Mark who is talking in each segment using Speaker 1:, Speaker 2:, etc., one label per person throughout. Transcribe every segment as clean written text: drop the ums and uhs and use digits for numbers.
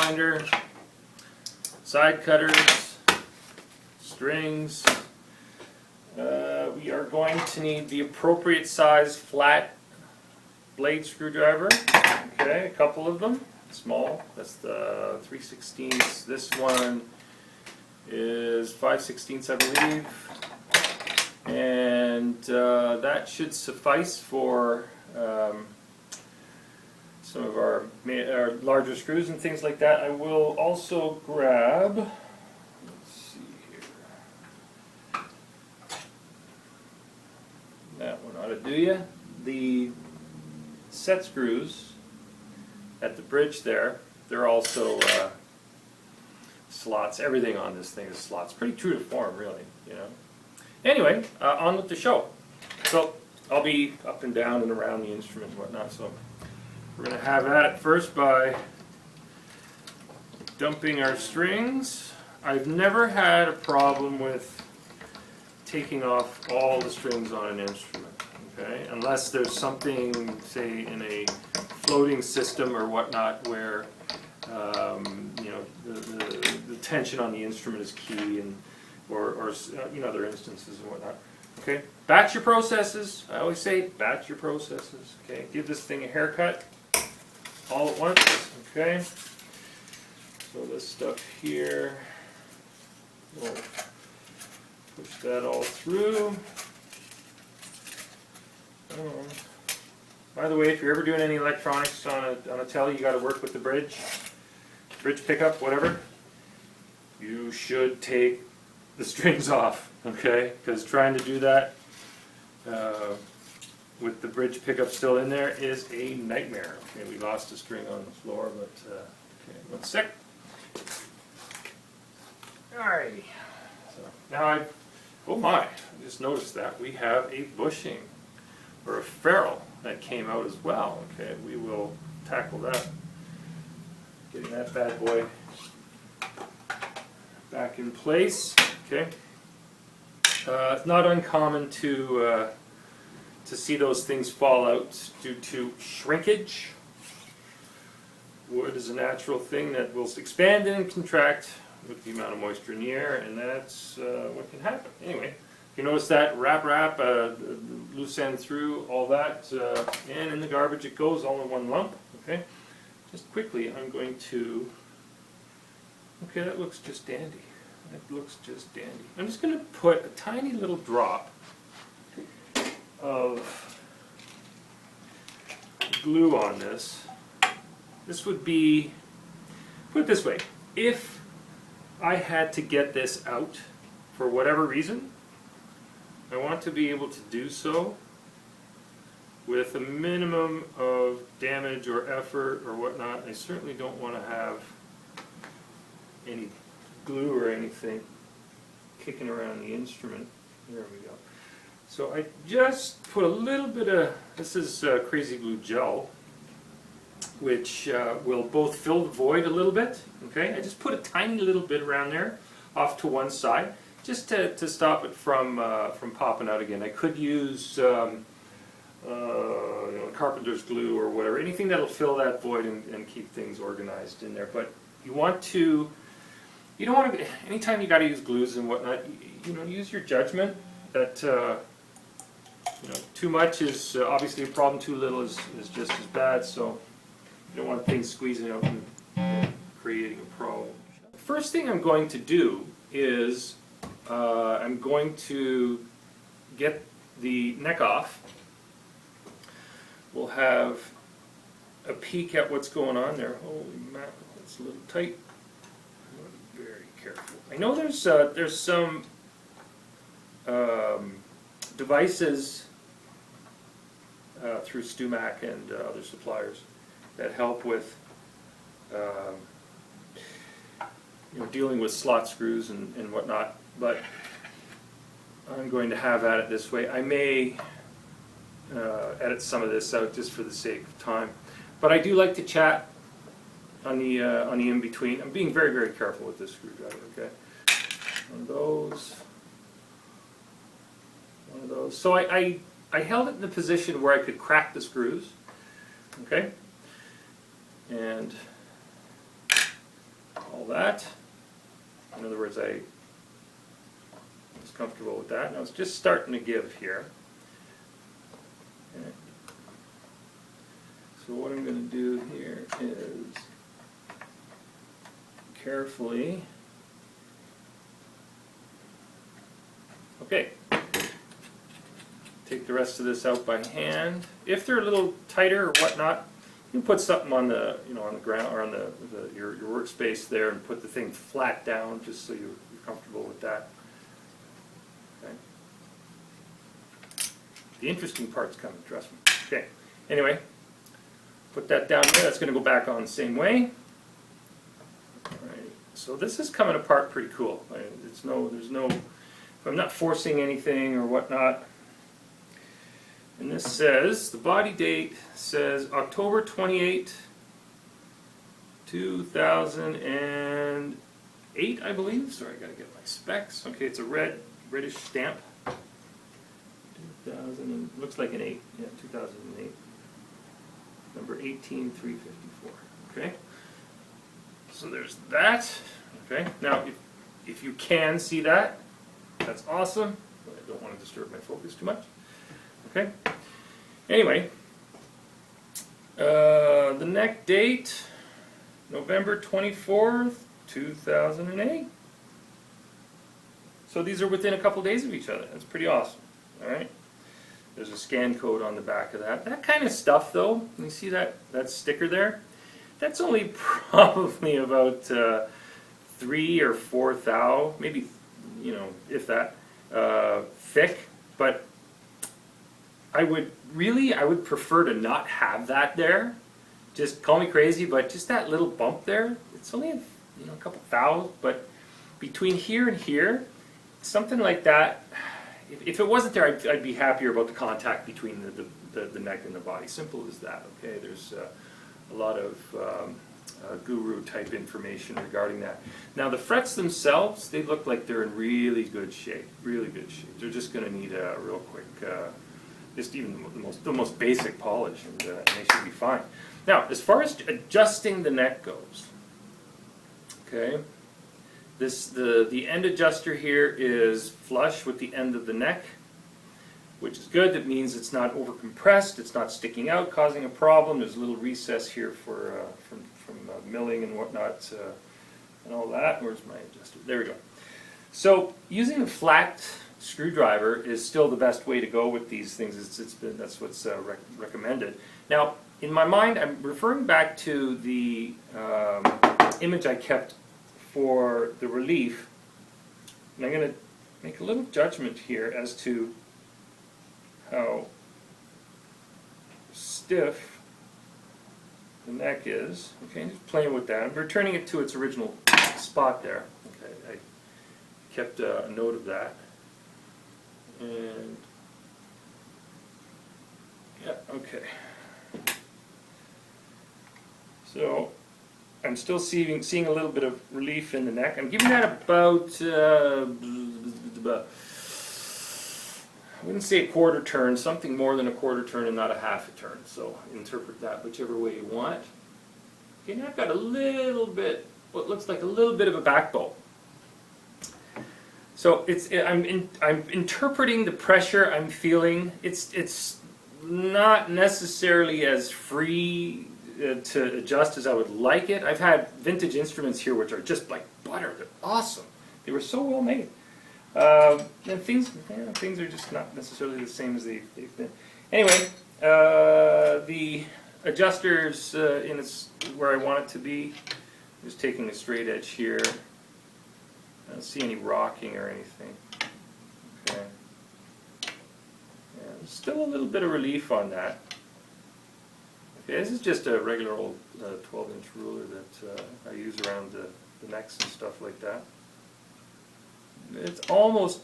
Speaker 1: finder, side cutters, strings. We are going to need the appropriate size flat blade screwdriver. Okay, a couple of them, small. That's the 3/16. This one is 5/16, I believe, and that should suffice for some of our larger screws and things like that. I will also grab, let's see here, that one ought to do ya, the set screws at the bridge there. They're also slots. Everything on this thing is slots. Pretty true to form, really, you know. Anyway, on with the show. So I'll be up and down and around the instrument and whatnot, so we're going to have at it first by dumping our strings. I've never had a problem with taking off all the strings on an instrument, okay? Unless there's something, say, in a floating system or whatnot where you know, the tension on the instrument is key, and or you know, other instances and whatnot. Okay, batch your processes. I always say batch your processes. Okay, give this thing a haircut all at once. Okay, so this stuff here, we'll push that all through. By the way, if you're ever doing any electronics on a telly, you got to work with the bridge pickup, whatever. You should take the strings off, okay? Because trying to do that with the bridge pickup still in there is a nightmare. Okay, we lost a string on the floor, but okay, 1 sec. Alrighty. So now oh my, I just noticed that we have a bushing or a ferrule that came out as well. Okay, we will tackle that. Getting that bad boy back in place. Okay, it's not uncommon to see those things fall out due to shrinkage. Wood is a natural thing that will expand and contract with the amount of moisture in the air, and that's what can happen. Anyway, if you notice that, wrap, loose end through, all that, and in the garbage it goes all in one lump. Okay, just quickly, I'm going to, okay, that looks just dandy. That looks just dandy. I'm just going to put a tiny little drop of glue on this. This would be, put it this way, if I had to get this out for whatever reason, I want to be able to do so with a minimum of damage or effort or whatnot. I certainly don't want to have any glue or anything kicking around the instrument. There we go. So I just put a little bit of, this is Crazy Glue Gel, which will both fill the void a little bit. Okay, I just put a tiny little bit around there, off to one side, just to stop it from popping out again. I could use you know, carpenter's glue or whatever, anything that'll fill that void and keep things organized in there. But you want to, you don't want to, anytime you got to use glues and whatnot, you know, use your judgment. That you know, too much is obviously a problem, too little is just as bad, so you don't want things squeezing out and creating a problem. The first thing I'm going to do is I'm going to get the neck off. We'll have a peek at what's going on there. Holy mackerel, that's a little tight. I want to be very careful. I know there's some devices through StuMac and other suppliers that help with you know, dealing with slot screws and whatnot, but I'm going to have at it this way. I may edit some of this out just for the sake of time, but I do like to chat on the in-between. I'm being very, very careful with this screwdriver. Okay, one of those. So I held it in the position where I could crack the screws, okay, and all that. In other words, I was comfortable with that. Now it's just starting to give here. Okay. So what I'm going to do here is carefully, okay, take the rest of this out by hand. If they're a little tighter or whatnot, you can put something on the, on the ground or on your workspace there, and put the thing flat down just so you're comfortable with that. Okay. The interesting part's coming, trust me. Okay. Anyway, put that down there. That's going to go back on the same way. All right. So this is coming apart pretty cool. There's no. If I'm not forcing anything or whatnot. And this says, the body date says October 28, 2008, I believe. Sorry, I gotta get my specs. Okay, it's a reddish stamp. 2000, looks like an 8. Yeah, 2008. Number 18354. Okay. So there's that. Okay. Now, if you can see that, that's awesome. But I don't want to disturb my focus too much. Okay. Anyway, the neck date, November 24th, 2008. So these are within a couple days of each other. That's pretty awesome. All right. There's a scan code on the back of that. That kind of stuff, though, you see that sticker there? That's only probably about 3 or 4 thou, maybe, if that, thick. But I would prefer to not have that there. Just call me crazy, but just that little bump there, it's only a couple thou, but between here and here, something like that, if it wasn't there, I'd be happier about the contact between the neck and the body. Simple as that, okay? There's a lot of guru type information regarding that. Now the frets themselves, they look like they're in really good shape, really good shape. They're just going to need a real quick, just even the most basic polish, and they should be fine. Now, as far as adjusting the neck goes, okay, the end adjuster here is flush with the end of the neck, which is good. That means it's not over compressed, it's not sticking out, causing a problem. There's a little recess here for from milling and whatnot, and all that. Where's my adjuster? There we go. So using a flat screwdriver is still the best way to go with these things. That's what's recommended. Now, in my mind, I'm referring back to the image I kept for the relief, and I'm going to make a little judgment here as to how stiff the neck is. Okay, just playing with that. I'm returning it to its original spot there. Okay, I kept a note of that. And yeah, okay. So I'm still seeing a little bit of relief in the neck. I'm giving that about I wouldn't say a quarter turn, something more than a quarter turn and not a half a turn. So interpret that whichever way you want. Okay, now I've got a little bit, what looks like a little bit of a back bow. So I'm interpreting the pressure I'm feeling. It's not necessarily as free to adjust as I would like it. I've had vintage instruments here which are just like butter. They're awesome. They were so well made. And things are just not necessarily the same as they've been. Anyway, the adjusters in its where I want it to be. Just taking a straight edge here. I don't see any rocking or anything. Okay. Yeah, there's still a little bit of relief on that. Okay, this is just a regular old 12-inch ruler that I use around the necks and stuff like that. It's almost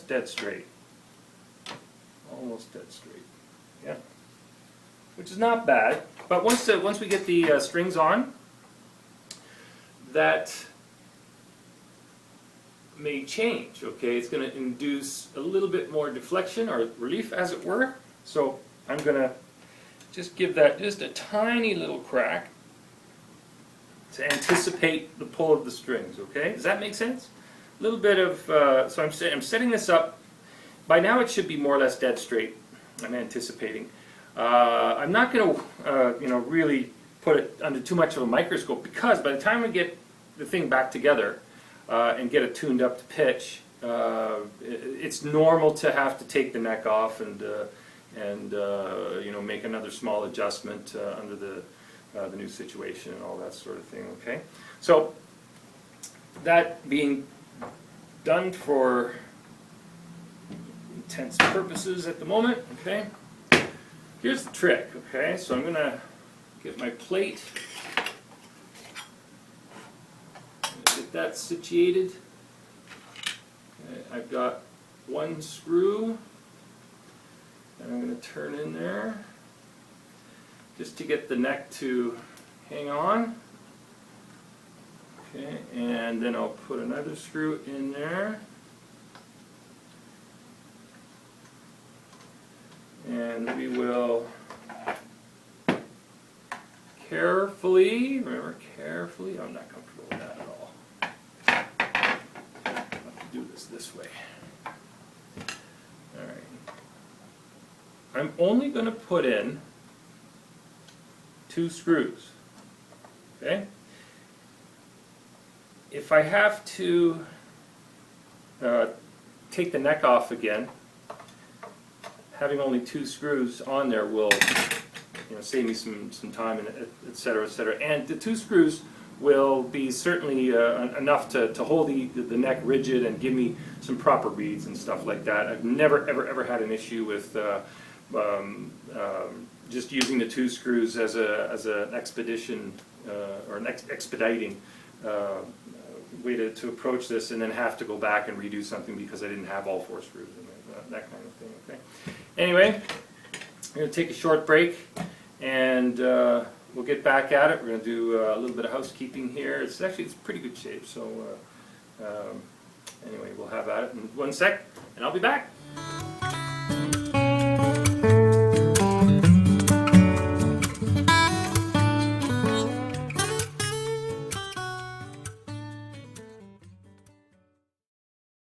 Speaker 1: dead straight. Almost dead straight. Yeah. Which is not bad. But once we get the strings on, that may change. Okay, it's going to induce a little bit more deflection or relief, as it were. So I'm going to just give that just a tiny little crack. to anticipate the pull of the strings. Okay, does that make sense? A little bit of so I'm setting this up. By now it should be more or less dead straight. I'm anticipating. I'm not going to really put it under too much of a microscope, because by the time we get the thing back together and get it tuned up to pitch, it's normal to have to take the neck off and make another small adjustment under the new situation and all that sort of thing. Okay, so that being done for intents purposes at the moment. Okay, here's the trick. Okay, so I'm gonna get my plate, get that situated. Okay, I've got one screw and I'm going to turn in there just to get the neck to hang on. Okay, and then I'll put another screw in there. And we will carefully, remember carefully, I'm not comfortable with that at all. I'll have to do this way. Alright. I'm only going to put in 2 screws. Okay? If I have to take the neck off again, having only 2 screws on there will save me some time, and et cetera, et cetera. And the 2 screws will be certainly enough to hold the neck rigid and give me some proper reads and stuff like that. I've never ever had an issue with just using the 2 screws as an expedition or an expediting way to approach this, and then have to go back and redo something because I didn't have all 4 screws in there, that kind of thing. Okay. Anyway, we're going to take a short break, and we'll get back at it. We're going to do a little bit of housekeeping here. It's pretty good shape, so anyway, we'll have at it in 1 sec, and I'll be back.